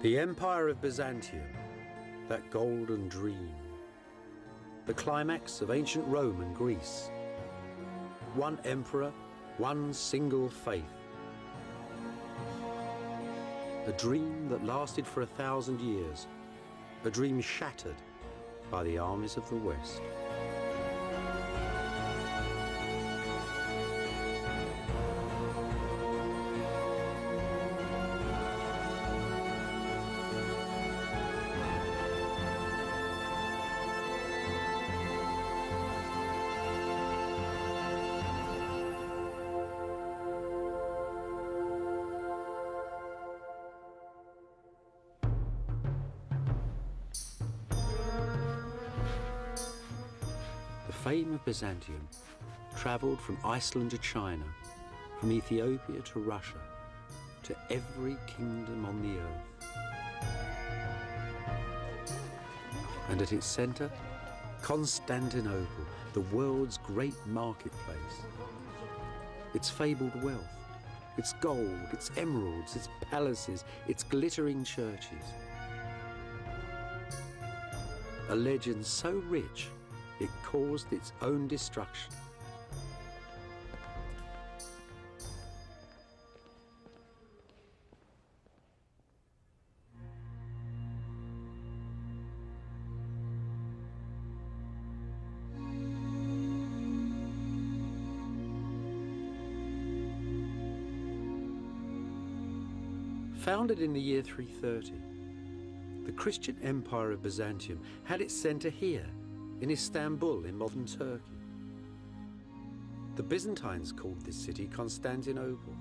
The Empire of Byzantium, that golden dream, the climax of ancient Rome and Greece. One emperor, one single faith. A dream that lasted for 1,000 years, a dream shattered by the armies of the West. The fame of Byzantium travelled from Iceland to China, from Ethiopia to Russia, to every kingdom on the earth. And at its centre, Constantinople, the world's great marketplace. Its fabled wealth, its gold, its emeralds, its palaces, its glittering churches. A legend so rich it caused its own destruction. Founded in the year 330, the Christian Empire of Byzantium had its centre here, in Istanbul, in modern Turkey. The Byzantines called this city Constantinople.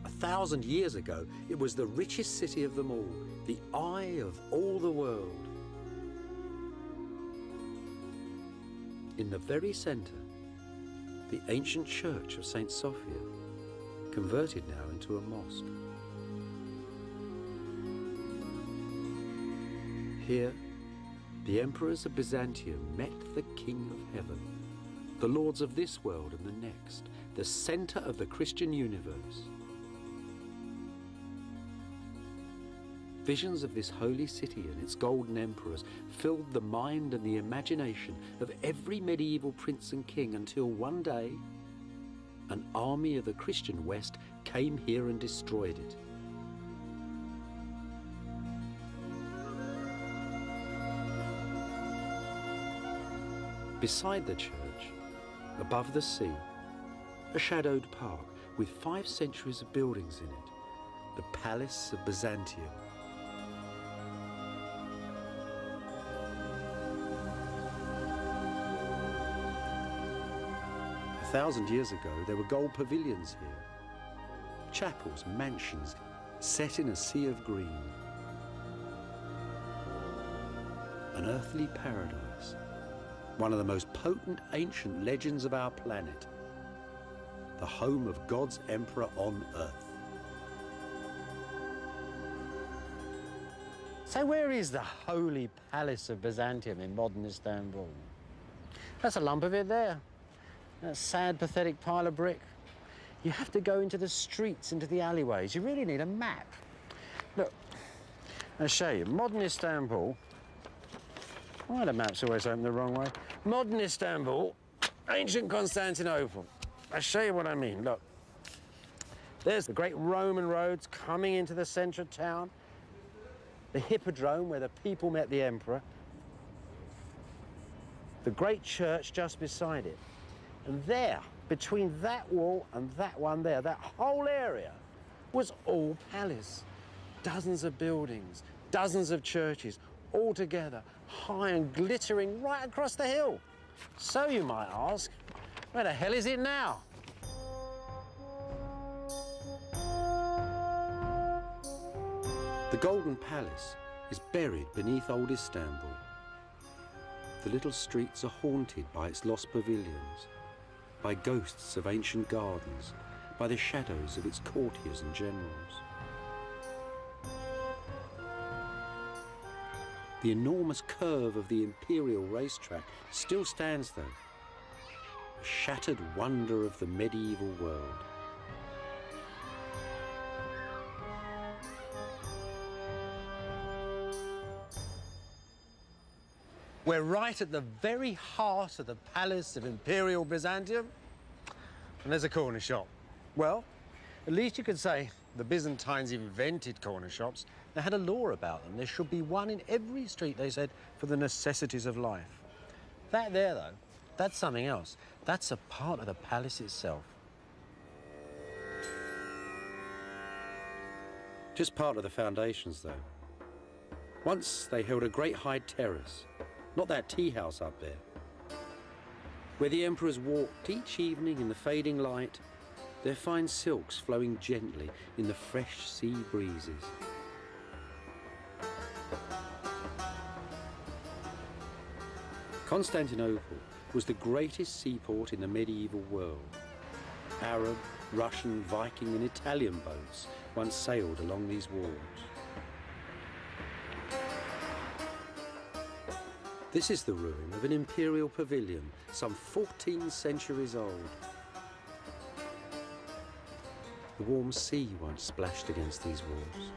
1,000 years ago, it was the richest city of them all, the eye of all the world. In the very centre, the ancient church of St. Sophia, converted now into a mosque. Here, the emperors of Byzantium met the King of Heaven, the lords of this world and the next, the centre of the Christian universe. Visions of this holy city and its golden emperors filled the mind and the imagination of every medieval prince and king until one day, an army of the Christian West came here and destroyed it. Beside the church, above the sea, a shadowed park with 5 centuries of buildings in it, the Palace of Byzantium. A 1,000 years ago, there were gold pavilions here, chapels, mansions, set in a sea of green. An earthly paradise. One of the most potent ancient legends of our planet, the home of God's emperor on earth. So where is the Holy Palace of Byzantium in modern Istanbul? That's a lump of it there. That sad, pathetic pile of brick. You have to go into the streets, into the alleyways. You really need a map. Look, I'll show you. Modern Istanbul. Why the map's always open the wrong way? Modern Istanbul, ancient Constantinople. I'll show you what I mean. Look, there's the great Roman roads coming into the centre of town, the hippodrome where the people met the emperor, the great church just beside it. And there, between that wall and that one there, that whole area was all palace. Dozens of buildings, dozens of churches, all together, high and glittering right across the hill. So you might ask, where the hell is it now? The Golden Palace is buried beneath old Istanbul. The little streets are haunted by its lost pavilions, by ghosts of ancient gardens, by the shadows of its courtiers and generals. The enormous curve of the imperial racetrack still stands though, a shattered wonder of the medieval world. We're right at the very heart of the palace of Imperial Byzantium, and there's a corner shop. Well, at least you could say the Byzantines invented corner shops. They had a law about them. There should be one in every street, they said, for the necessities of life. That there, though, that's something else. That's a part of the palace itself. Just part of the foundations, though. Once they held a great high terrace, not that tea house up there, where the emperors walked each evening in the fading light, their fine silks flowing gently in the fresh sea breezes. Constantinople was the greatest seaport in the medieval world. Arab, Russian, Viking and Italian boats once sailed along these walls. This is the ruin of an imperial pavilion, some 14 centuries old. The warm sea once splashed against these walls.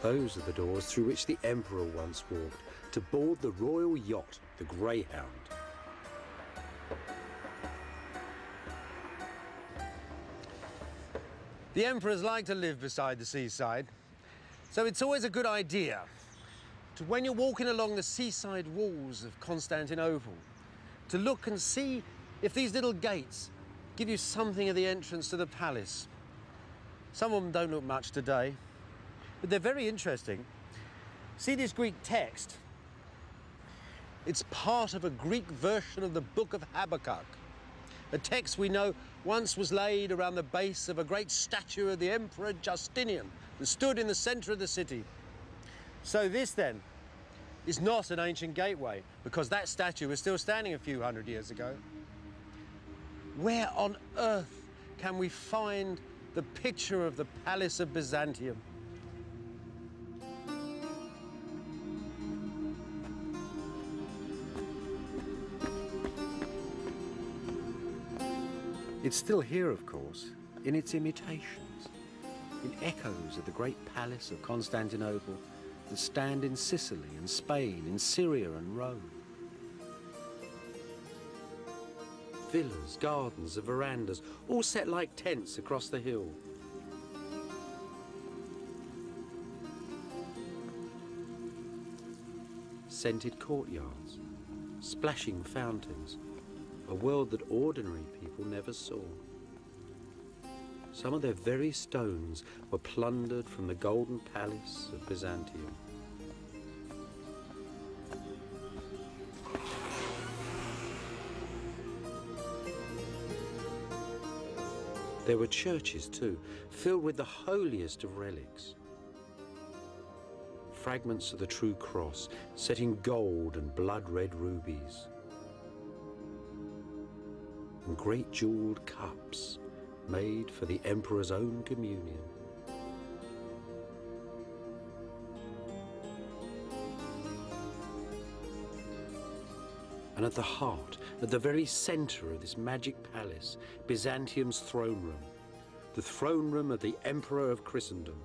Those are the doors through which the emperor once walked to board the royal yacht, the Greyhound. The emperors like to live beside the seaside, so it's always a good idea to, when you're walking along the seaside walls of Constantinople, to look and see if these little gates give you something of the entrance to the palace. Some of them don't look much today, but they're very interesting. See this Greek text? It's part of a Greek version of the book of Habakkuk, a text we know once was laid around the base of a great statue of the Emperor Justinian that stood in the centre of the city. So this, then, is not an ancient gateway, because that statue was still standing a few hundred years ago. Where on earth can we find the picture of the Palace of Byzantium? It's still here, of course, in its imitations, in echoes of the great palace of Constantinople that stand in Sicily and Spain, in Syria and Rome. Villas, gardens, and verandas, all set like tents across the hill. Scented courtyards, splashing fountains, a world that ordinary people never saw. Some of their very stones were plundered from the golden palace of Byzantium. There were churches too, filled with the holiest of relics. Fragments of the true cross set in gold and blood-red rubies. And great jeweled cups made for the emperor's own communion. And at the heart, at the very center of this magic palace, Byzantium's throne room, the throne room of the Emperor of Christendom.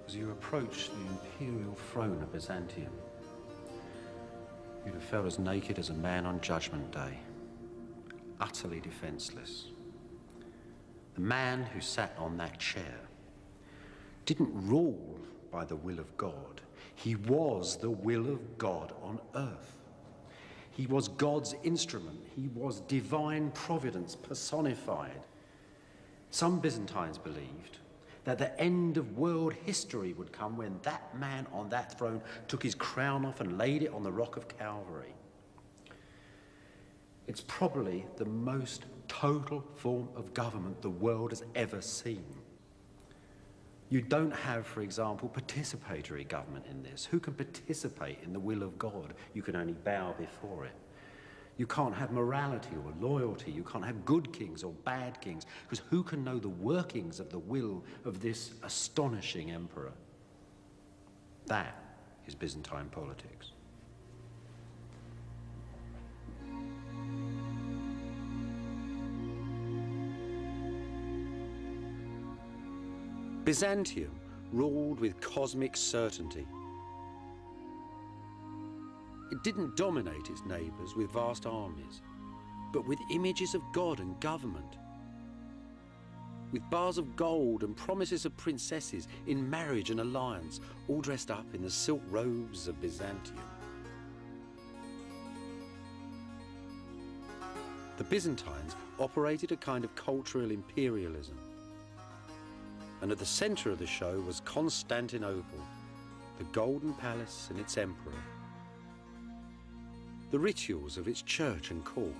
As you approach the imperial throne of Byzantium, you'd have felt as naked as a man on Judgment Day, utterly defenseless. The man who sat on that chair didn't rule by the will of God. He was the will of God on earth. He was God's instrument. He was divine providence personified. Some Byzantines believed that the end of world history would come when that man on that throne took his crown off and laid it on the rock of Calvary. It's probably the most total form of government the world has ever seen. You don't have, for example, participatory government in this. Who can participate in the will of God? You can only bow before it. You can't have morality or loyalty. You can't have good kings or bad kings, because who can know the workings of the will of this astonishing emperor? That is Byzantine politics. Byzantium ruled with cosmic certainty. It didn't dominate its neighbours with vast armies, but with images of God and government, with bars of gold and promises of princesses in marriage and alliance, all dressed up in the silk robes of Byzantium. The Byzantines operated a kind of cultural imperialism, and at the centre of the show was Constantinople, the Golden Palace and its emperor, the rituals of its church and court.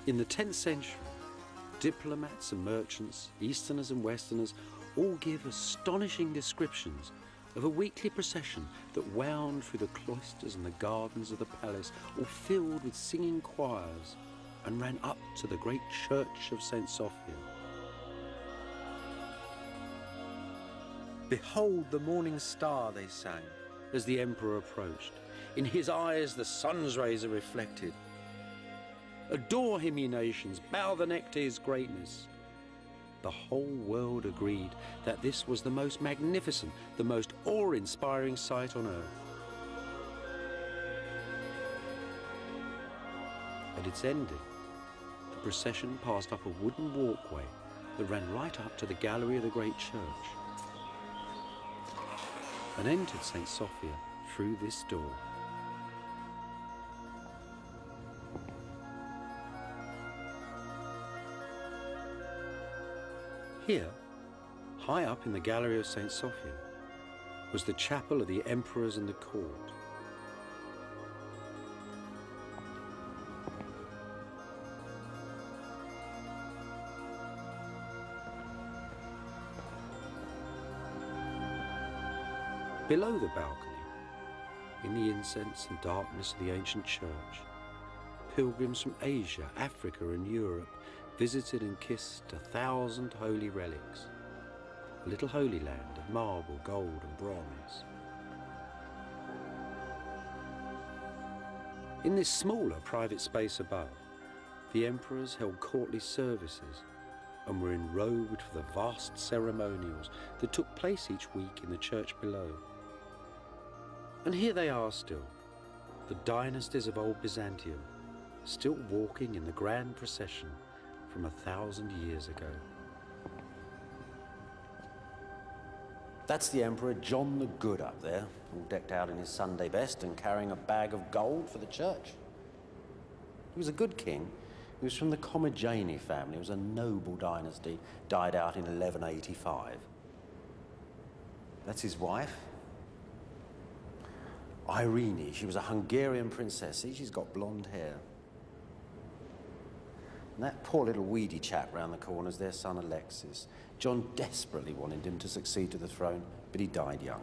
In the 10th century, diplomats and merchants, Easterners and Westerners, all give astonishing descriptions of a weekly procession that wound through the cloisters and the gardens of the palace, all filled with singing choirs, and ran up to the great church of St. Sophia. Behold the morning star, they sang, as the emperor approached. In his eyes the sun's rays are reflected. Adore him, ye nations, bow the neck to his greatness. The whole world agreed that this was the most magnificent, the most awe-inspiring sight on earth. At its ending, the procession passed up a wooden walkway that ran right up to the gallery of the great church and entered St. Sophia through this door. Here, high up in the gallery of St. Sophia, was the chapel of the emperors and the court. Below the balcony, in the incense and darkness of the ancient church, pilgrims from Asia, Africa and Europe visited and kissed 1,000 holy relics, a little holy land of marble, gold and bronze. In this smaller private space above, the emperors held courtly services and were enrobed for the vast ceremonials that took place each week in the church below. And here they are still, the dynasties of old Byzantium, still walking in the grand procession from 1,000 years ago. That's the Emperor John the Good up there, all decked out in his Sunday best and carrying a bag of gold for the church. He was a good king. He was from the Commagene family. It was a noble dynasty, died out in 1185. That's his wife, Irene. She was a Hungarian princess. See, she's got blonde hair. And that poor little weedy chap round the corner is their son Alexis. John desperately wanted him to succeed to the throne, but he died young.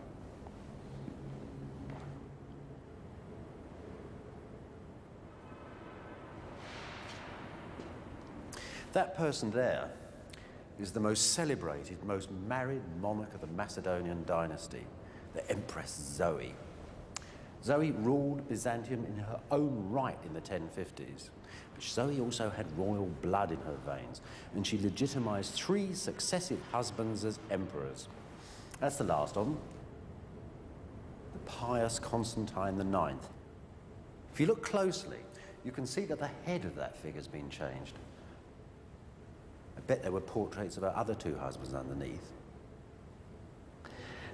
That person there is the most celebrated, most married monarch of the Macedonian dynasty, the Empress Zoe. Zoe ruled Byzantium in her own right in the 1050s. But Zoe also had royal blood in her veins, and she legitimized 3 successive husbands as emperors. That's the last of them, the pious Constantine IX. If you look closely, you can see that the head of that figure's been changed. I bet there were portraits of her other 2 husbands underneath.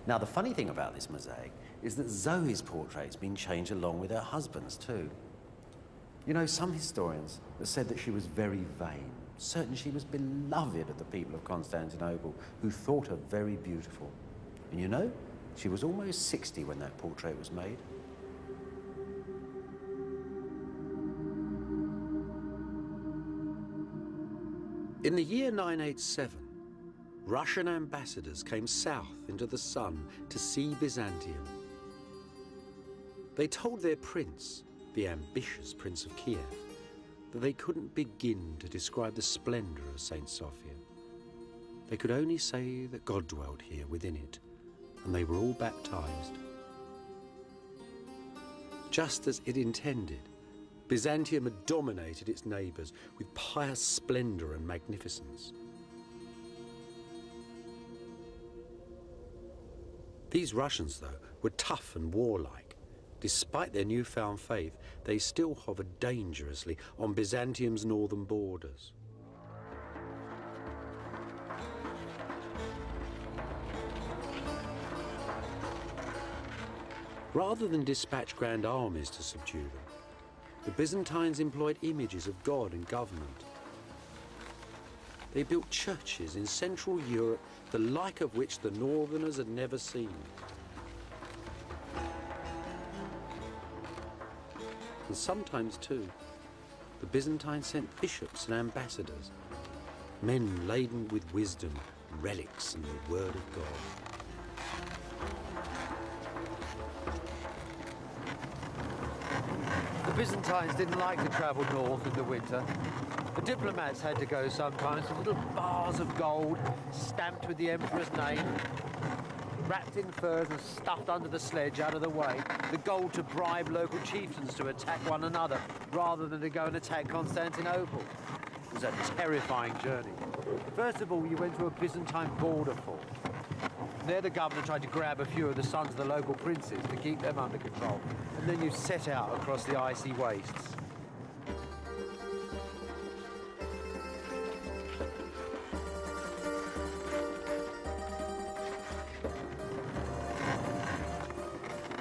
Now, the funny thing about this mosaic is that Zoe's portrait's been changed along with her husband's too. You know, some historians have said that she was very vain, certain she was beloved of the people of Constantinople, who thought her very beautiful. And you know, she was almost 60 when that portrait was made. In the year 987, Russian ambassadors came south into the sun to see Byzantium. They told their prince, the ambitious Prince of Kiev, that they couldn't begin to describe the splendor of St. Sophia. They could only say that God dwelt here within it, and they were all baptized. Just as it intended, Byzantium had dominated its neighbours with pious splendour and magnificence. These Russians, though, were tough and warlike. Despite their newfound faith, they still hovered dangerously on Byzantium's northern borders. Rather than dispatch grand armies to subdue them, the Byzantines employed images of God and government. They built churches in Central Europe, the like of which the Northerners had never seen. And sometimes, too, the Byzantines sent bishops and ambassadors, men laden with wisdom, relics, and the word of God. The Byzantines didn't like to travel north in the winter. The diplomats had to go sometimes with little bars of gold stamped with the emperor's name, wrapped in furs and stuffed under the sledge out of the way. The gold to bribe local chieftains to attack one another rather than to go and attack Constantinople. It was a terrifying journey. First of all, you went to a Byzantine border fort. There the governor tried to grab a few of the sons of the local princes to keep them under control. And then you set out across the icy wastes.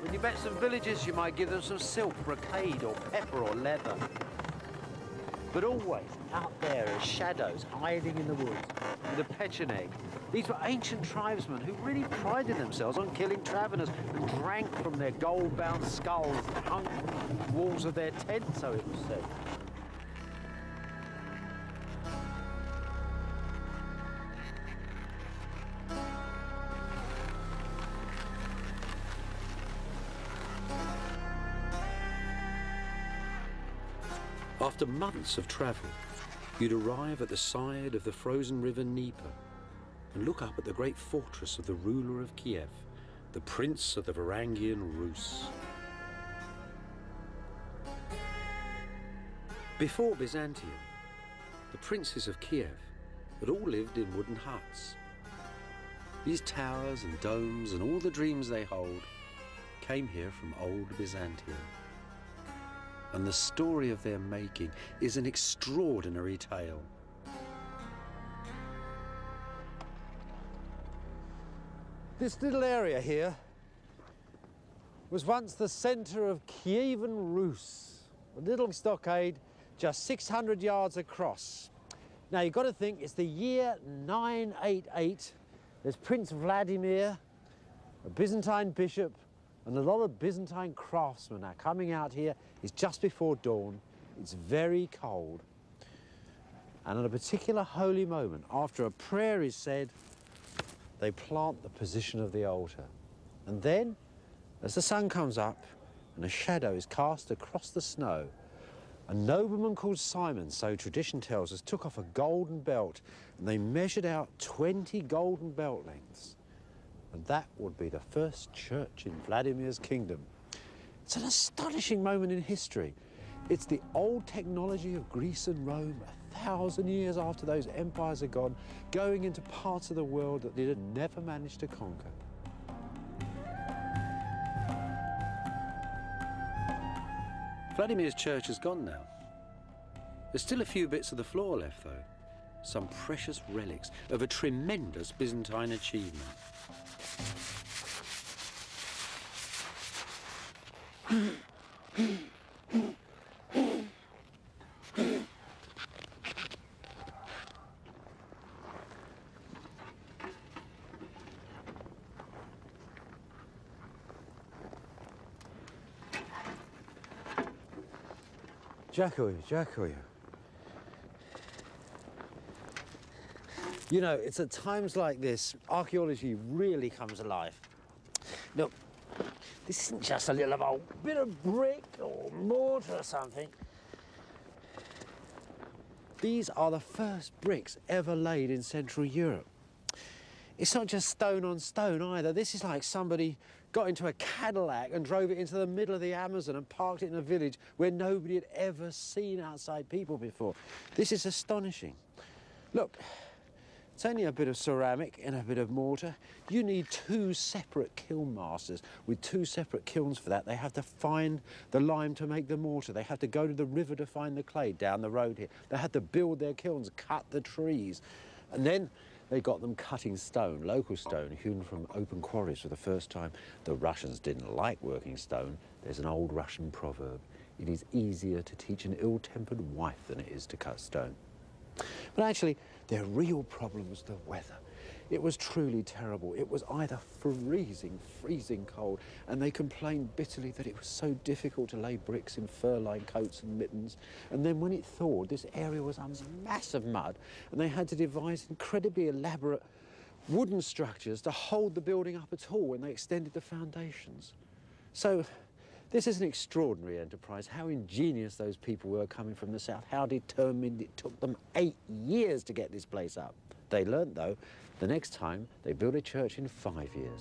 When you met some villagers, you might give them some silk, brocade, or pepper, or leather. But always out there as shadows hiding in the woods with a pecheneg. These were ancient tribesmen who really prided themselves on killing travellers and drank from their gold-bound skulls that hung from the walls of their tents, so it was said. After months of travel, you'd arrive at the side of the frozen river Dnieper and look up at the great fortress of the ruler of Kiev, the prince of the Varangian Rus. Before Byzantium, the princes of Kiev had all lived in wooden huts. These towers and domes and all the dreams they hold came here from old Byzantium. And the story of their making is an extraordinary tale. This little area here was once the centre of Kievan Rus, a little stockade just 600 yards across. Now you've got to think it's the year 988. There's Prince Vladimir, a Byzantine bishop, and a lot of Byzantine craftsmen are coming out here. It's just before dawn. It's very cold. And at a particular holy moment, after a prayer is said, they plant the position of the altar. And then, as the sun comes up and a shadow is cast across the snow, a nobleman called Simon, so tradition tells us, took off a golden belt and they measured out 20 golden belt lengths. And that would be the first church in Vladimir's kingdom. It's an astonishing moment in history. It's the old technology of Greece and Rome, 1,000 years after those empires are gone, going into parts of the world that they had never managed to conquer. Vladimir's church is gone now. There's still a few bits of the floor left, though. Some precious relics of a tremendous Byzantine achievement. Dziękuję. You know, it's at times like this, archaeology really comes alive. Look, this isn't just a little old bit of brick or mortar or something. These are the first bricks ever laid in Central Europe. It's not just stone on stone either. This is like somebody got into a Cadillac and drove it into the middle of the Amazon and parked it in a village where nobody had ever seen outside people before. This is astonishing. Look, it's only a bit of ceramic and a bit of mortar. You need two separate kiln masters with two separate kilns for that. They have to find the lime to make the mortar. They have to go to the river to find the clay down the road here. They have to build their kilns, cut the trees. And then they got them cutting stone, local stone, hewn from open quarries for the first time. The Russians didn't like working stone. There's an old Russian proverb: it is easier to teach an ill-tempered wife than it is to cut stone. But actually, their real problem was the weather. It was truly terrible. It was either freezing cold, and they complained bitterly that it was so difficult to lay bricks in fur-lined coats and mittens. And then when it thawed, this area was a mass of mud, and they had to devise incredibly elaborate wooden structures to hold the building up at all when they extended the foundations. So this is an extraordinary enterprise. How ingenious those people were coming from the south, how determined. It took them 8 years to get this place up. They learnt, though, the next time they built a church in 5 years.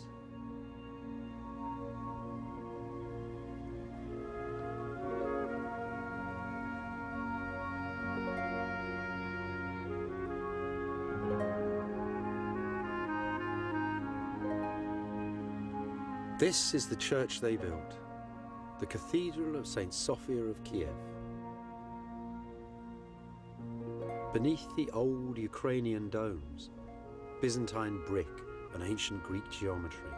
This is the church they built, the Cathedral of St. Sophia of Kiev. Beneath the old Ukrainian domes, Byzantine brick and ancient Greek geometry.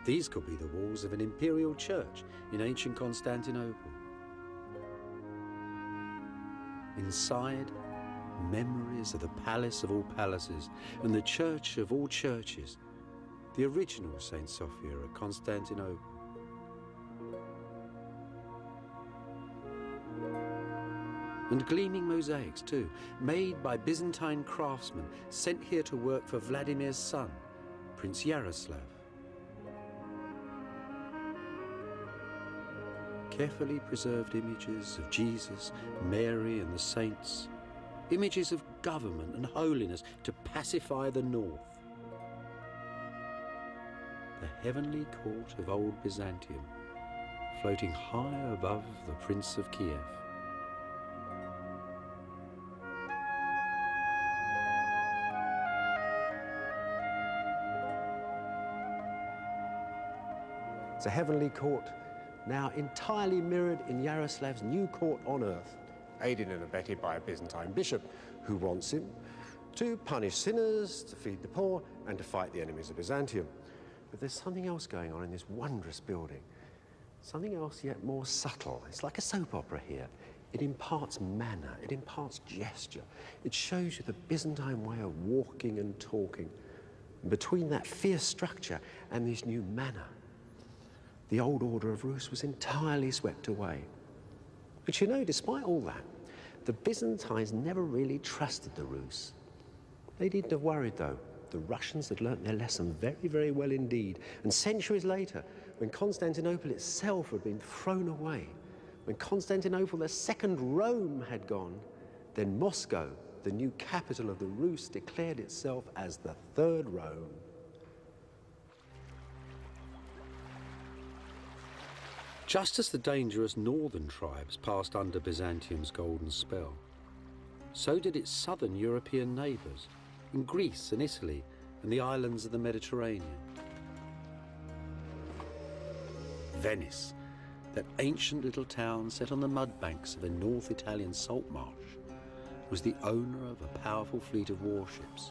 These could be the walls of an imperial church in ancient Constantinople. Inside, memories of the palace of all palaces and the church of all churches, the original St. Sophia at Constantinople. And gleaming mosaics too, made by Byzantine craftsmen sent here to work for Vladimir's son, Prince Yaroslav. Carefully preserved images of Jesus, Mary and the saints, images of government and holiness to pacify the north. The heavenly court of old Byzantium, floating high above the Prince of Kiev. It's a heavenly court, now entirely mirrored in Yaroslav's new court on earth, aided and abetted by a Byzantine bishop who wants him to punish sinners, to feed the poor, and to fight the enemies of Byzantium. But there's something else going on in this wondrous building, something else yet more subtle. It's like a soap opera here. It imparts manner, it imparts gesture. It shows you the Byzantine way of walking and talking. And between that fierce structure and this new manner, the old order of Rus was entirely swept away. But you know, despite all that, the Byzantines never really trusted the Rus. They needn't have worried, though. The Russians had learnt their lesson very, very well indeed. And centuries later, when Constantinople itself had been thrown away, when Constantinople, the second Rome, had gone, then Moscow, the new capital of the Rus, declared itself as the third Rome. Just as the dangerous northern tribes passed under Byzantium's golden spell, so did its southern European neighbours in Greece and Italy and the islands of the Mediterranean. Venice, that ancient little town set on the mud banks of a North Italian salt marsh, was the owner of a powerful fleet of warships,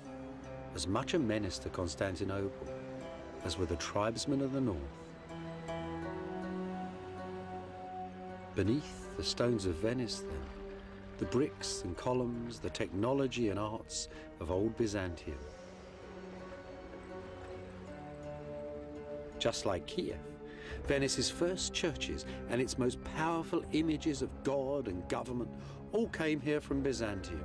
as much a menace to Constantinople as were the tribesmen of the north. Beneath the stones of Venice, then, the bricks and columns, the technology and arts of old Byzantium. Just like Kiev, Venice's first churches and its most powerful images of God and government all came here from Byzantium.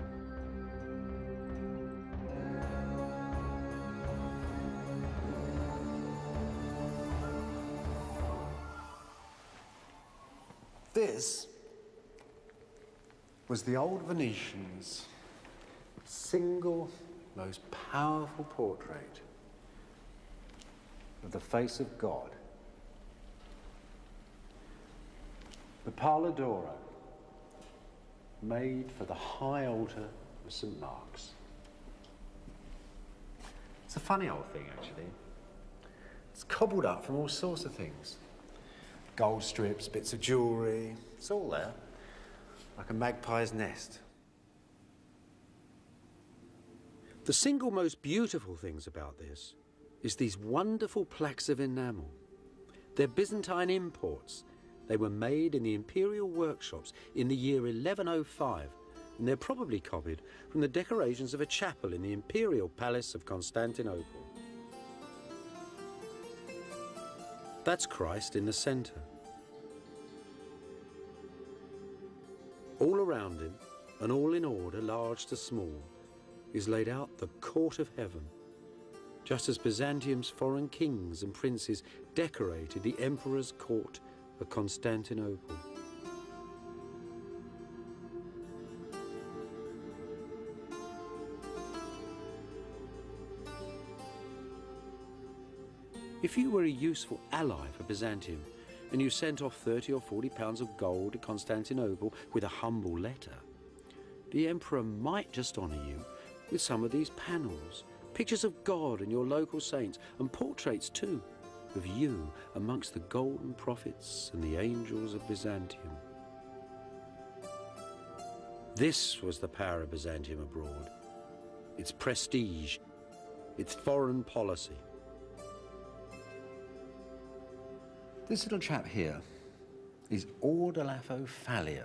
This was the old Venetians' single most powerful portrait. of the face of God. The Pala d'Oro, made for the high altar of St. Mark's. It's a funny old thing, actually. It's cobbled up from all sorts of things. Gold strips, bits of jewellery, it's all there, like a magpie's nest. The single most beautiful things about this is these wonderful plaques of enamel. They're Byzantine imports. They were made in the imperial workshops in the year 1105, and they're probably copied from the decorations of a chapel in the imperial palace of Constantinople. That's Christ in the centre. All around him, and all in order, large to small, is laid out the court of heaven, just as Byzantium's foreign kings and princes decorated the emperor's court of Constantinople. If you were a useful ally for Byzantium, and you sent off 30 or 40 pounds of gold to Constantinople with a humble letter, the emperor might just honour you with some of these panels, pictures of God and your local saints, and portraits too of you amongst the golden prophets and the angels of Byzantium. This was the power of Byzantium abroad, its prestige, its foreign policy. This little chap here is Ordolafo Fallia,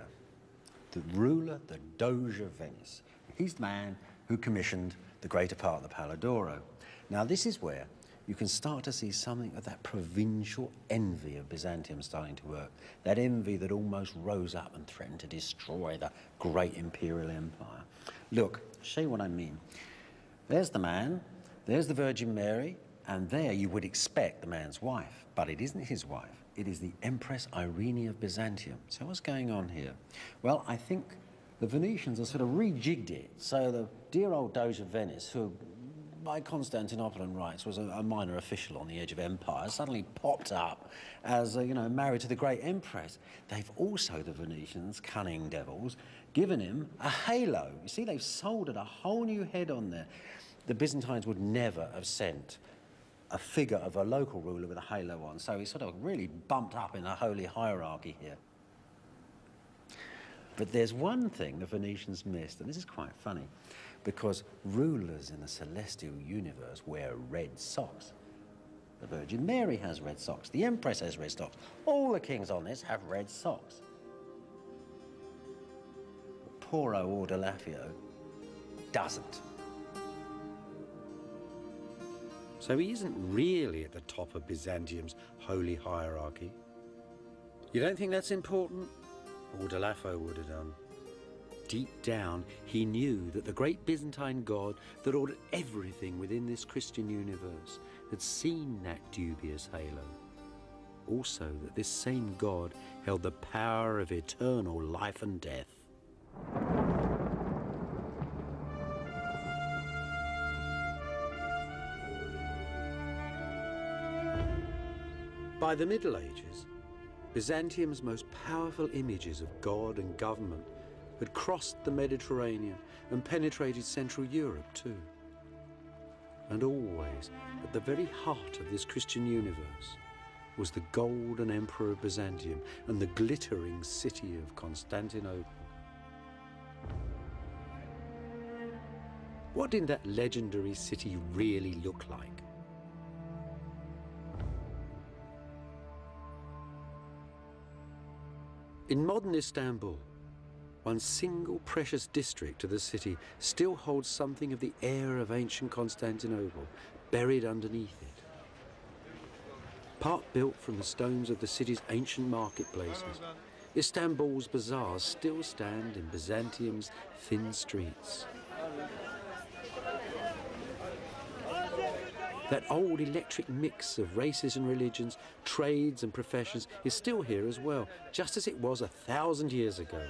the ruler, the Doge of Venice. He's the man who commissioned the greater part of the Pala d'Oro. Now, this is where you can start to see something of that provincial envy of Byzantium starting to work. That envy that almost rose up and threatened to destroy the great imperial empire. Look, show you what I mean. There's the man, there's the Virgin Mary, and there you would expect the man's wife, but it isn't his wife. It is the Empress Irene of Byzantium. So what's going on here? Well, I think the Venetians have sort of rejigged it. So the dear old Doge of Venice, who by Constantinopolitan rights was a minor official on the edge of empire, suddenly popped up as, married to the great empress. They've also, the Venetians, cunning devils, given him a halo. You see, they've soldered a whole new head on there. The Byzantines would never have sent a figure of a local ruler with a halo on, so he's sort of really bumped up in the holy hierarchy here. But there's one thing the Venetians missed, and this is quite funny, because rulers in the celestial universe wear red socks. The Virgin Mary has red socks, the Empress has red socks, all the kings on this have red socks. But poor old Ordolafio doesn't. So he isn't really at the top of Byzantium's holy hierarchy. You don't think that's important? Ordolafo would have done. Deep down, he knew that the great Byzantine God that ordered everything within this Christian universe had seen that dubious halo. Also that this same God held the power of eternal life and death. By the Middle Ages, Byzantium's most powerful images of God and government had crossed the Mediterranean and penetrated Central Europe too. And always, at the very heart of this Christian universe, was the golden emperor of Byzantium and the glittering city of Constantinople. What did that legendary city really look like? In modern Istanbul, one single precious district of the city still holds something of the air of ancient Constantinople buried underneath it. Part built from the stones of the city's ancient marketplaces, Istanbul's bazaars still stand in Byzantium's thin streets. That old electric mix of races and religions, trades and professions is still here as well, just as it was 1,000 years ago.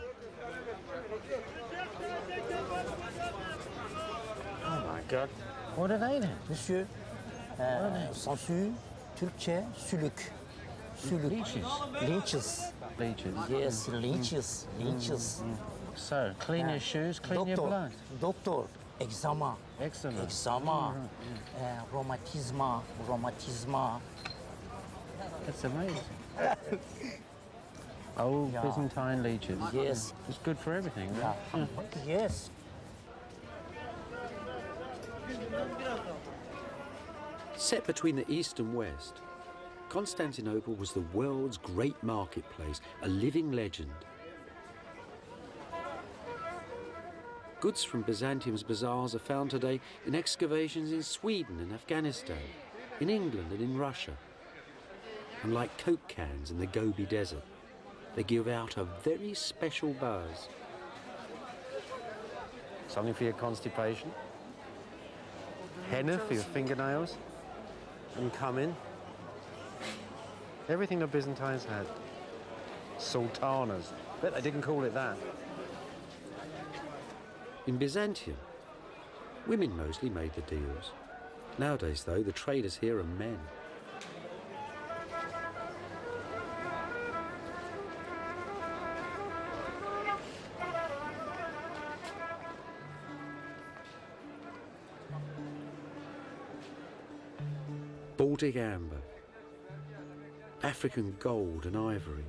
Oh my God. What are they then? Monsieur, sangsue, Türkçe sülük. Sülük. Leeches. Leeches. Leeches. Yes, leeches. Leeches. So, clean your shoes, clean your blood. Doktor. Eczema. Eczema. Eczema. Romatizma. That's amazing. Old Yeah. Byzantine leeches. Yes. It's good for everything, right? Yes. Set between the East and West, Constantinople was the world's great marketplace, a living legend. Goods from Byzantium's bazaars are found today in excavations in Sweden and Afghanistan, in England and in Russia. And like Coke cans in the Gobi Desert, they give out a very special buzz. Something for your constipation. Henna for your fingernails. And cumin. Everything the Byzantines had. Sultanas. Bet they didn't call it that. In Byzantium, women mostly made the deals. Nowadays, though, the traders here are men. Baltic amber, African gold and ivory,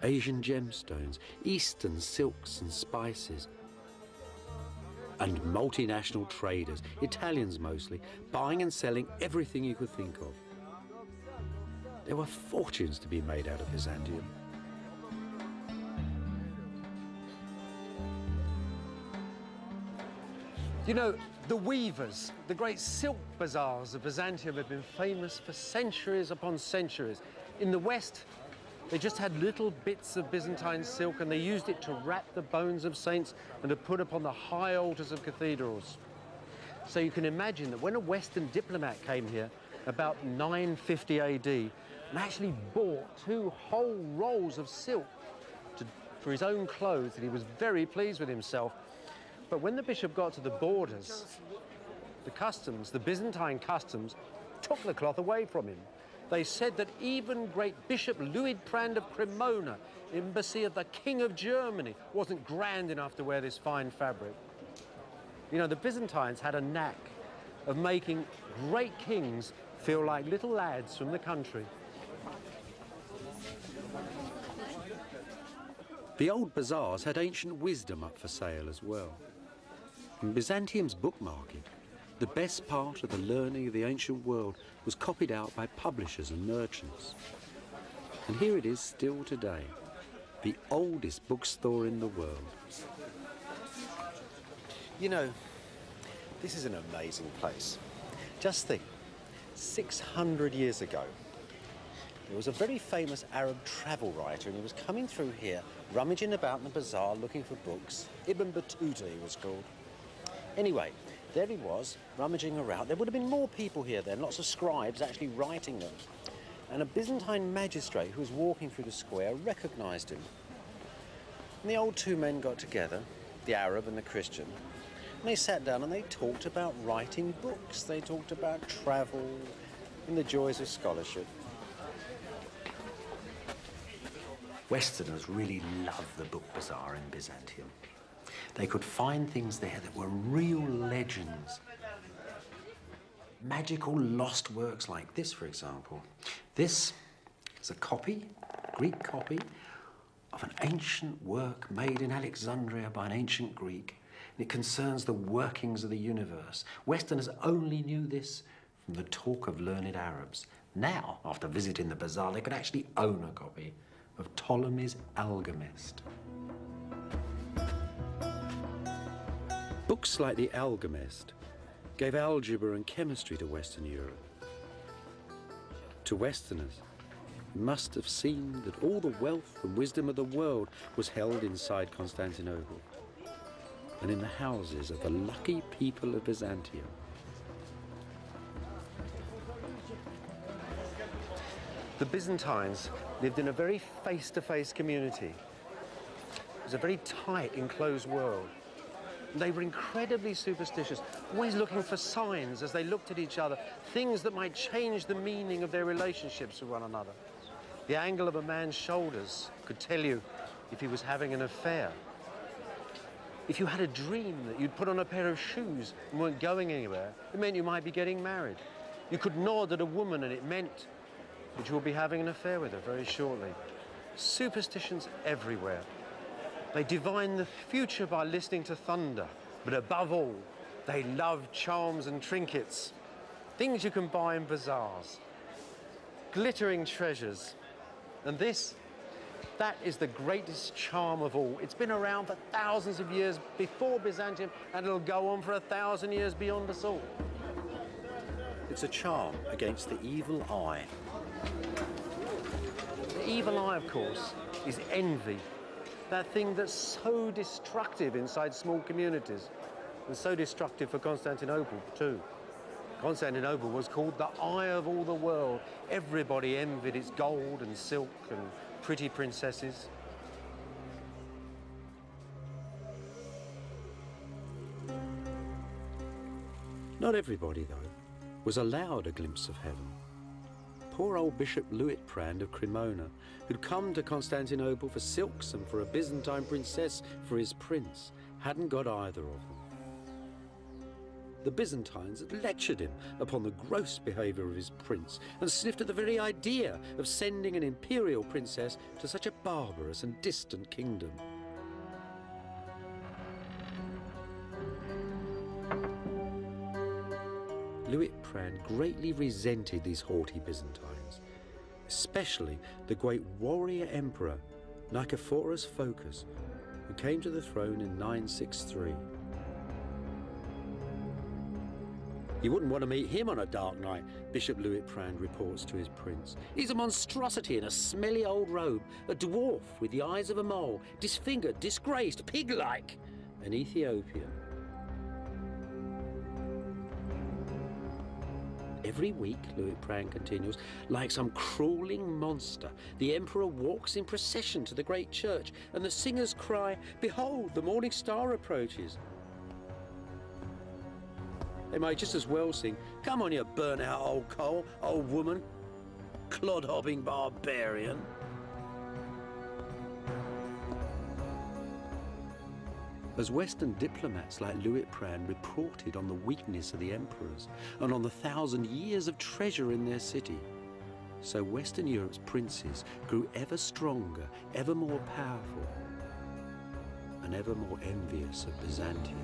Asian gemstones, Eastern silks and spices, and multinational traders, Italians mostly, buying and selling everything you could think of. There were fortunes to be made out of Byzantium. You know, the weavers, the great silk bazaars of Byzantium have been famous for centuries upon centuries. In the West, they just had little bits of Byzantine silk and they used it to wrap the bones of saints and to put upon the high altars of cathedrals. So you can imagine that when a Western diplomat came here about 950 AD and actually bought 2 whole rolls of silk for his own clothes, that he was very pleased with himself. But when the bishop got to the borders, the customs, the Byzantine customs, took the cloth away from him. They said that even great Bishop Luidprand of Cremona, embassy of the King of Germany, wasn't grand enough to wear this fine fabric. You know, the Byzantines had a knack of making great kings feel like little lads from the country. The old bazaars had ancient wisdom up for sale as well. In Byzantium's book market, the best part of the learning of the ancient world was copied out by publishers and merchants. And here it is still today, the oldest bookstore in the world. You know, this is an amazing place. Just think, 600 years ago, there was a very famous Arab travel writer, and he was coming through here, rummaging about in the bazaar looking for books. Ibn Battuta, he was called. Anyway, there he was, rummaging around. There would have been more people here then, lots of scribes actually writing them. And a Byzantine magistrate who was walking through the square recognised him. And the old 2 men got together, the Arab and the Christian, and they sat down and they talked about writing books. They talked about travel and the joys of scholarship. Westerners really loved the book bazaar in Byzantium. They could find things there that were real legends. Magical lost works like this, for example. This is a copy, Greek copy, of an ancient work made in Alexandria by an ancient Greek. And it concerns the workings of the universe. Westerners only knew this from the talk of learned Arabs. Now, after visiting the bazaar, they could actually own a copy of Ptolemy's Alchemist. Books like the Alchemist gave algebra and chemistry to Western Europe. To Westerners, it must have seemed that all the wealth and wisdom of the world was held inside Constantinople and in the houses of the lucky people of Byzantium. The Byzantines lived in a very face-to-face community. It was a very tight, enclosed world. They were incredibly superstitious, always looking for signs as they looked at each other, things that might change the meaning of their relationships with one another. The angle of a man's shoulders could tell you if he was having an affair. If you had a dream that you'd put on a pair of shoes and weren't going anywhere, it meant you might be getting married. You could nod at a woman and it meant that you would be having an affair with her very shortly. Superstitions everywhere. They divine the future by listening to thunder, but above all, they love charms and trinkets, things you can buy in bazaars, glittering treasures. And that is the greatest charm of all. It's been around for thousands of years before Byzantium, and it'll go on for 1,000 years beyond us all. It's a charm against the evil eye. The evil eye, of course, is envy. That thing that's so destructive inside small communities, and so destructive for Constantinople, too. Constantinople was called the eye of all the world. Everybody envied its gold and silk and pretty princesses. Not everybody, though, was allowed a glimpse of heaven. Poor old Bishop Luitprand of Cremona, who'd come to Constantinople for silks and for a Byzantine princess for his prince, hadn't got either of them. The Byzantines had lectured him upon the gross behaviour of his prince and sniffed at the very idea of sending an imperial princess to such a barbarous and distant kingdom. Luitprand greatly resented these haughty Byzantines, especially the great warrior emperor Nicephorus Phocas, who came to the throne in 963. You wouldn't want to meet him on a dark night, Bishop Luitprand reports to his prince. He's a monstrosity in a smelly old robe, a dwarf with the eyes of a mole, disfigured, disgraced, pig-like, an Ethiopian. Every week, Luitprand continues, like some crawling monster, the emperor walks in procession to the great church, and the singers cry, "Behold, the morning star approaches." They might just as well sing, "Come on, you burnt-out old coal, old woman, clod-hopping barbarian." As Western diplomats like Luitprand reported on the weakness of the emperors and on the 1,000 years of treasure in their city, so Western Europe's princes grew ever stronger, ever more powerful, and ever more envious of Byzantium.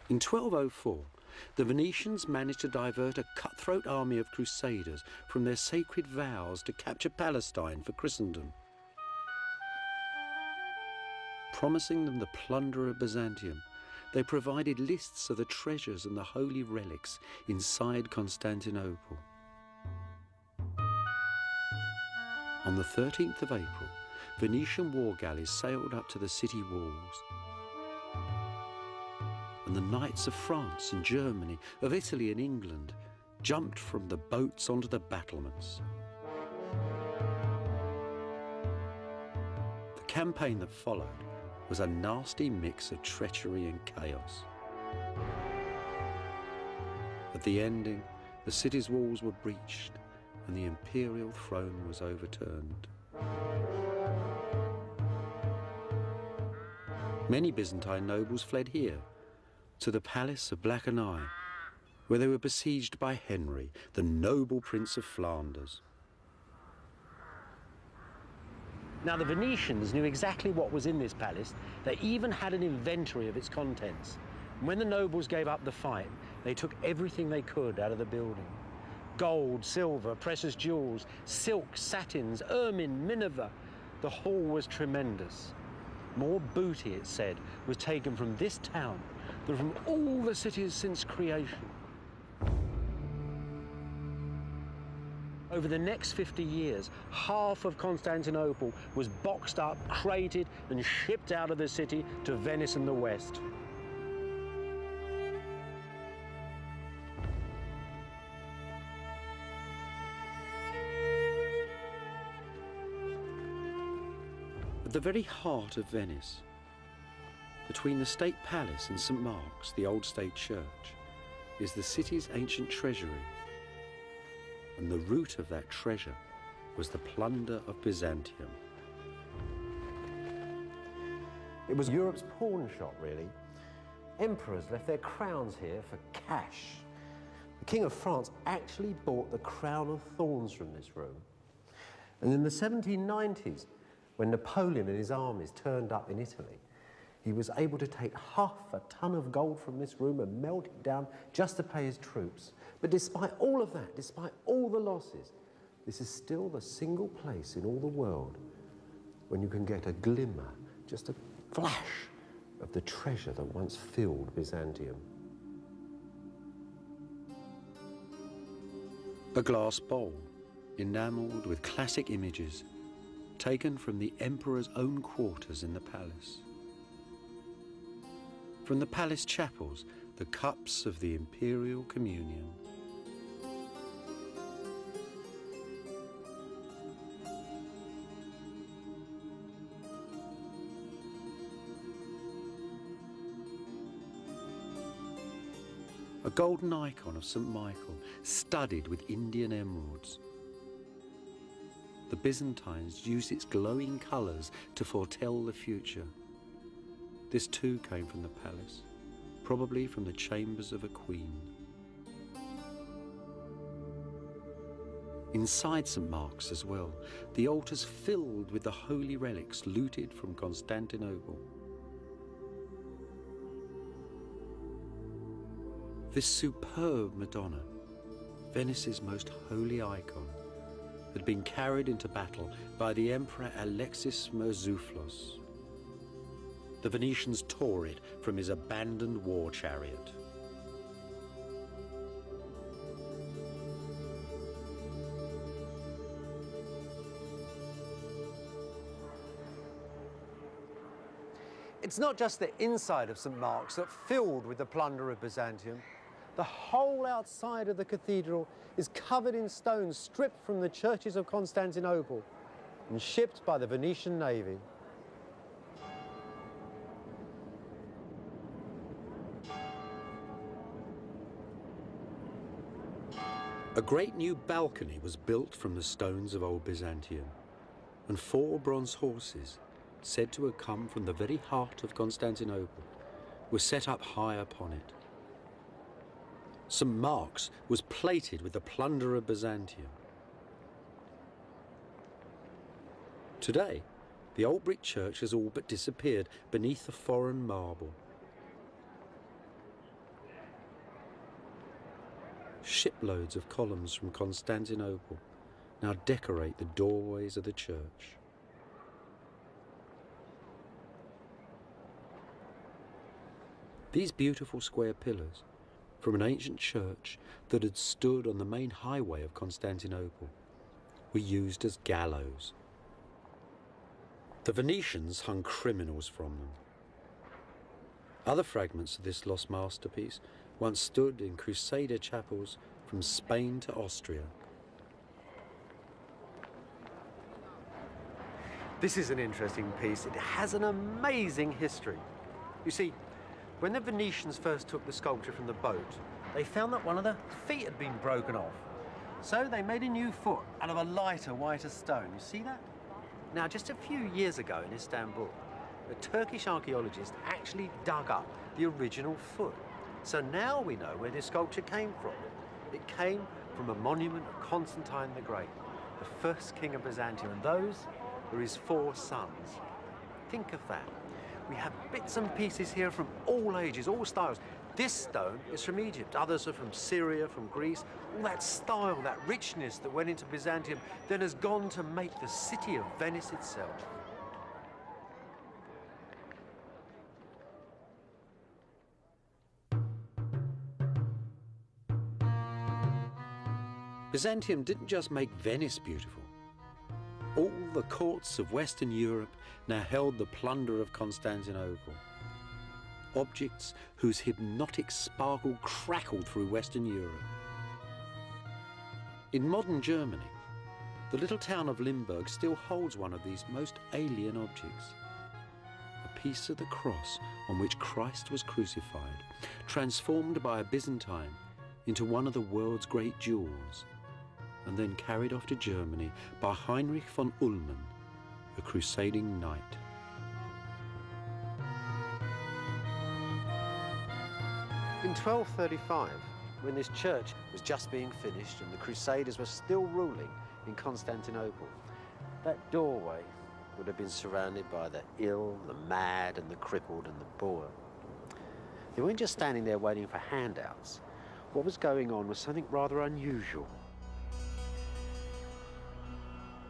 In 1204, the Venetians managed to divert a cutthroat army of crusaders from their sacred vows to capture Palestine for Christendom. Promising them the plunder of Byzantium, they provided lists of the treasures and the holy relics inside Constantinople. On the 13th of April, Venetian war galleys sailed up to the city walls. And the knights of France and Germany, of Italy and England, jumped from the boats onto the battlements. The campaign that followed was a nasty mix of treachery and chaos. At the ending, the city's walls were breached and the imperial throne was overturned. Many Byzantine nobles fled here, to the palace of Blackernay, where they were besieged by Henry, the noble Prince of Flanders. Now, the Venetians knew exactly what was in this palace. They even had an inventory of its contents. And when the nobles gave up the fight, they took everything they could out of the building. Gold, silver, precious jewels, silk, satins, ermine, minever. The haul was tremendous. More booty, it said, was taken from this town than from all the cities since creation. Over the next 50 years, half of Constantinople was boxed up, crated, and shipped out of the city to Venice and the West. the very heart of Venice, between the State Palace and St. Mark's, the old state church, is the city's ancient treasury. And the root of that treasure was the plunder of Byzantium. It was Europe's pawn shop, really. Emperors left their crowns here for cash. The King of France actually bought the crown of thorns from this room. And in the 1790s, when Napoleon and his armies turned up in Italy, he was able to take half a ton of gold from this room and melt it down just to pay his troops. But despite all of that, despite all the losses, this is still the single place in all the world when you can get a glimmer, just a flash of the treasure that once filled Byzantium. A glass bowl, enamelled with classic images, taken from the emperor's own quarters in the palace. From the palace chapels, the cups of the imperial communion. A golden icon of St. Michael, studded with Indian emeralds. The Byzantines used its glowing colours to foretell the future. This too came from the palace, probably from the chambers of a queen. Inside St. Mark's as well, the altars filled with the holy relics looted from Constantinople. This superb Madonna, Venice's most holy icon, had been carried into battle by the Emperor Alexis Murtzouphlos. The Venetians tore it from his abandoned war chariot. It's not just the inside of St. Mark's that's filled with the plunder of Byzantium. The whole outside of the cathedral is covered in stones stripped from the churches of Constantinople and shipped by the Venetian navy. A great new balcony was built from the stones of old Byzantium, and 4 bronze horses, said to have come from the very heart of Constantinople, were set up high upon it. St. Mark's was plated with the plunder of Byzantium. Today, the old brick church has all but disappeared beneath the foreign marble. Shiploads of columns from Constantinople now decorate the doorways of the church. These beautiful square pillars from an ancient church that had stood on the main highway of Constantinople were used as gallows. The Venetians hung criminals from them. Other fragments of this lost masterpiece once stood in Crusader chapels from Spain to Austria. This is an interesting piece. It has an amazing history. You see, when the Venetians first took the sculpture from the boat, they found that one of the feet had been broken off. So they made a new foot out of a lighter, whiter stone. You see that? Now, just a few years ago in Istanbul, a Turkish archaeologist actually dug up the original foot. So now we know where this sculpture came from. It came from a monument of Constantine the Great, the first king of Byzantium, and those were his 4 sons. Think of that. We have bits and pieces here from all ages, all styles. This stone is from Egypt, others are from Syria, from Greece. All that style, that richness that went into Byzantium then has gone to make the city of Venice itself. Byzantium didn't just make Venice beautiful. All the courts of Western Europe now held the plunder of Constantinople. Objects whose hypnotic sparkle crackled through Western Europe. In modern Germany, the little town of Limburg still holds one of these most alien objects. A piece of the cross on which Christ was crucified, transformed by a Byzantine into one of the world's great jewels, and then carried off to Germany by Heinrich von Ullmann, a crusading knight. In 1235, when this church was just being finished and the Crusaders were still ruling in Constantinople, that doorway would have been surrounded by the ill, the mad, and the crippled, and the poor. They weren't just standing there waiting for handouts. What was going on was something rather unusual.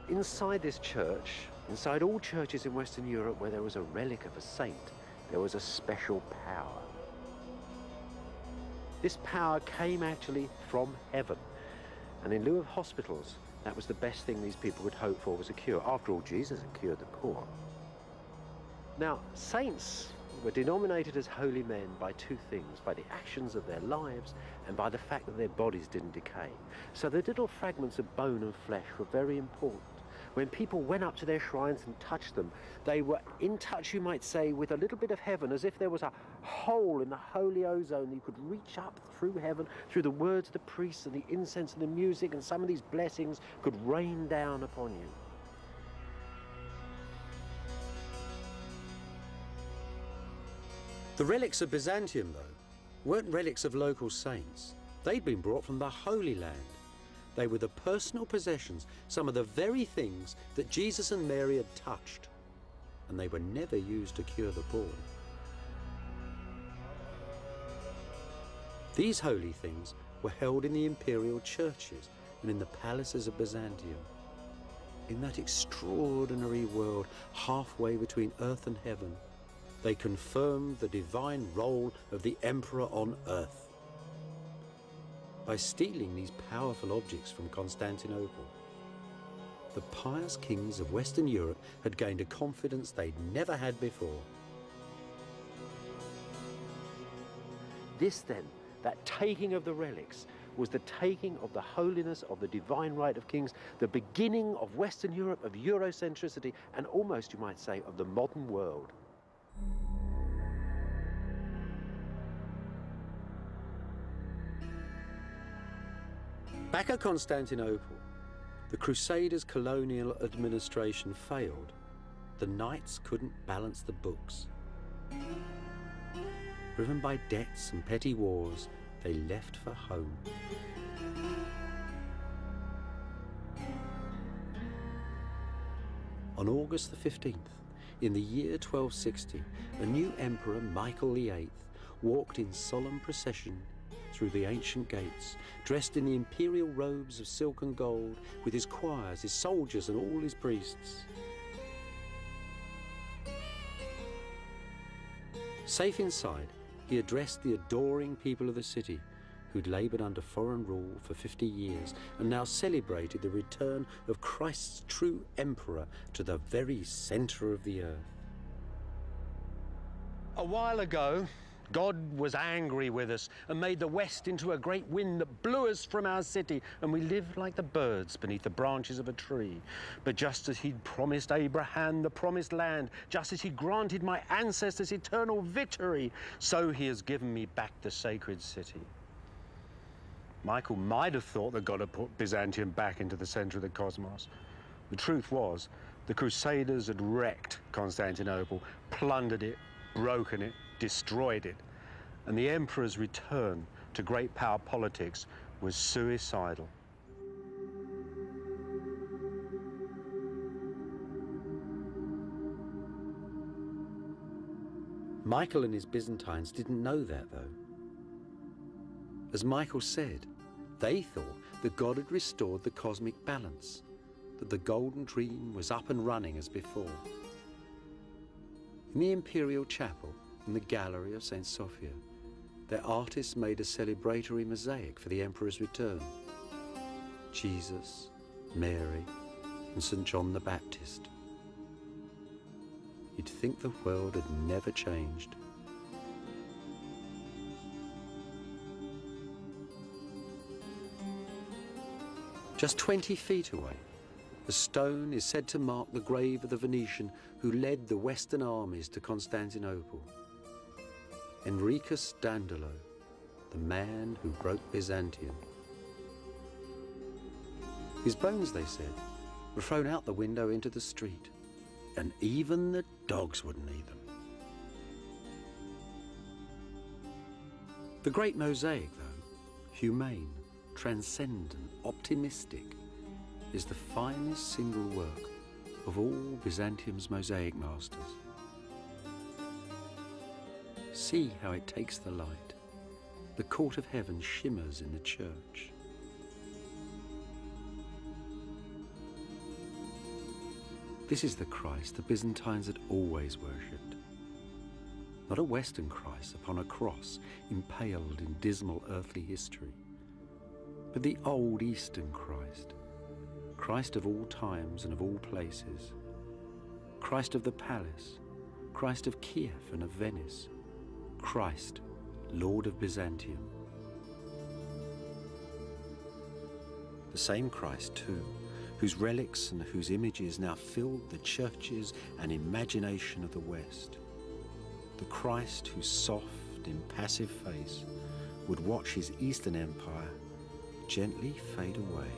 Inside this church, inside all churches in Western Europe where there was a relic of a saint, there was a special power. This power came actually from heaven. And in lieu of hospitals, that was the best thing these people would hope for, was a cure. After all, Jesus had cured the poor. Now, saints were denominated as holy men by two things: by the actions of their lives and by the fact that their bodies didn't decay. So the little fragments of bone and flesh were very important. When people went up to their shrines and touched them, they were in touch, you might say, with a little bit of heaven, as if there was a hole in the holy ozone that you could reach up through heaven, through the words of the priests and the incense and the music, and some of these blessings could rain down upon you. The relics of Byzantium, though, weren't relics of local saints. They'd been brought from the Holy Land. They were the personal possessions, some of the very things that Jesus and Mary had touched, and they were never used to cure the poor. These holy things were held in the imperial churches and in the palaces of Byzantium. In that extraordinary world halfway between earth and heaven, they confirmed the divine role of the emperor on earth. By stealing these powerful objects from Constantinople, the pious kings of Western Europe had gained a confidence they'd never had before. This then, that taking of the relics, was the taking of the holiness of the divine right of kings, the beginning of Western Europe, of Eurocentricity, and almost, you might say, of the modern world. Back at Constantinople, the Crusaders' colonial administration failed. The knights couldn't balance the books. Driven by debts and petty wars, they left for home. On August the 15th, in the year 1260, a new emperor, Michael VIII, walked in solemn procession through the ancient gates, dressed in the imperial robes of silk and gold, with his choirs, his soldiers, and all his priests. Safe inside, he addressed the adoring people of the city, who'd laboured under foreign rule for 50 years and now celebrated the return of Christ's true emperor to the very centre of the earth. A while ago, God was angry with us and made the West into a great wind that blew us from our city, and we lived like the birds beneath the branches of a tree. But just as he'd promised Abraham the promised land, just as he granted my ancestors eternal victory, so he has given me back the sacred city. Michael might have thought that God had put Byzantium back into the centre of the cosmos. The truth was, the Crusaders had wrecked Constantinople, plundered it, broken it, destroyed it, and the emperor's return to great power politics was suicidal. Michael and his Byzantines didn't know that, though. As Michael said, they thought that God had restored the cosmic balance, that the golden dream was up and running as before. In the imperial chapel, in the gallery of St. Sophia, their artists made a celebratory mosaic for the emperor's return. Jesus, Mary, and St. John the Baptist. You'd think the world had never changed. Just 20 feet away, The stone is said to mark the grave of the Venetian who led the Western armies to Constantinople. Enricus Dandolo, the man who broke Byzantium. His bones, they said, were thrown out the window into the street, and even the dogs wouldn't eat them. The great mosaic, though, humane, transcendent, optimistic, is the finest single work of all Byzantium's mosaic masters. See how it takes the light. The court of heaven shimmers in the church. This is the Christ the Byzantines had always worshipped. Not a Western Christ upon a cross impaled in dismal earthly history, but the old Eastern Christ, Christ of all times and of all places, Christ of the palace, Christ of Kiev and of Venice, Christ, Lord of Byzantium. The same Christ, too, whose relics and whose images now filled the churches and imagination of the West. The Christ whose soft, impassive face would watch his Eastern Empire gently fade away.